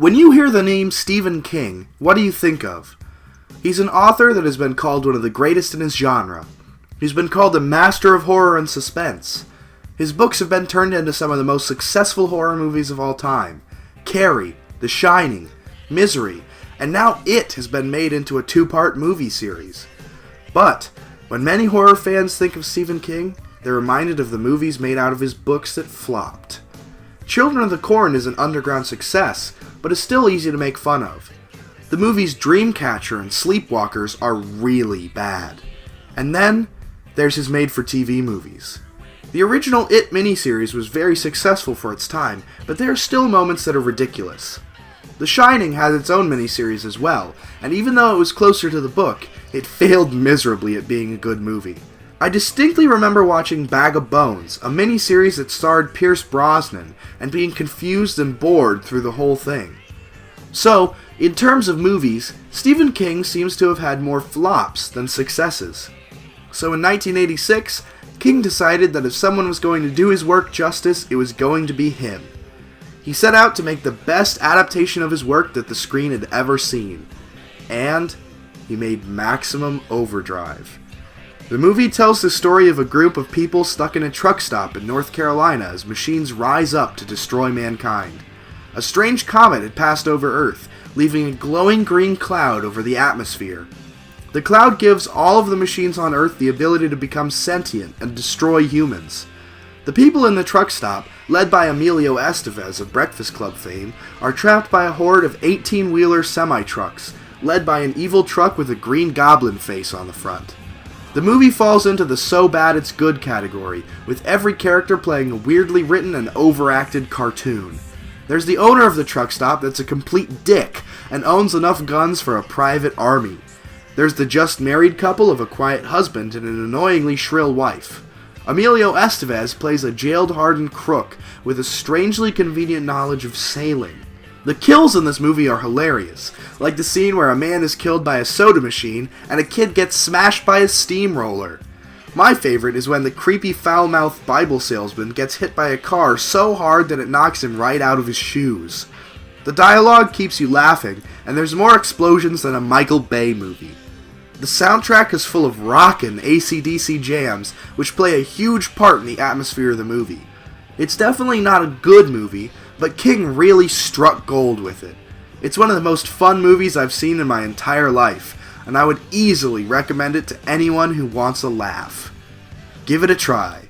When you hear the name Stephen King, what do you think of? He's an author that has been called one of the greatest in his genre. He's been called a master of horror and suspense. His books have been turned into some of the most successful horror movies of all time. Carrie, The Shining, Misery, and now It has been made into a 2-part movie series. But when many horror fans think of Stephen King, they're reminded of the movies made out of his books that flopped. Children of the Corn is an underground success, but is still easy to make fun of. The movies Dreamcatcher and Sleepwalkers are really bad. And then, there's his made-for-TV movies. The original It miniseries was very successful for its time, but there are still moments that are ridiculous. The Shining has its own miniseries as well, and even though it was closer to the book, it failed miserably at being a good movie. I distinctly remember watching Bag of Bones, a miniseries that starred Pierce Brosnan, and being confused and bored through the whole thing. So, in terms of movies, Stephen King seems to have had more flops than successes. So in 1986, King decided that if someone was going to do his work justice, it was going to be him. He set out to make the best adaptation of his work that the screen had ever seen. And he made Maximum Overdrive. The movie tells the story of a group of people stuck in a truck stop in North Carolina as machines rise up to destroy mankind. A strange comet had passed over Earth, leaving a glowing green cloud over the atmosphere. The cloud gives all of the machines on Earth the ability to become sentient and destroy humans. The people in the truck stop, led by Emilio Estevez of Breakfast Club fame, are trapped by a horde of 18-wheeler semi-trucks, led by an evil truck with a green goblin face on the front. The movie falls into the so bad it's good category, with every character playing a weirdly written and overacted cartoon. There's the owner of the truck stop that's a complete dick, and owns enough guns for a private army. There's the just married couple of a quiet husband and an annoyingly shrill wife. Emilio Estevez plays a jailed-hardened crook with a strangely convenient knowledge of sailing. The kills in this movie are hilarious, like the scene where a man is killed by a soda machine and a kid gets smashed by a steamroller. My favorite is when the creepy foul-mouthed Bible salesman gets hit by a car so hard that it knocks him right out of his shoes. The dialogue keeps you laughing, and there's more explosions than a Michael Bay movie. The soundtrack is full of rockin' AC/DC jams, which play a huge part in the atmosphere of the movie. It's definitely not a good movie, but King really struck gold with it. It's one of the most fun movies I've seen in my entire life, and I would easily recommend it to anyone who wants a laugh. Give it a try.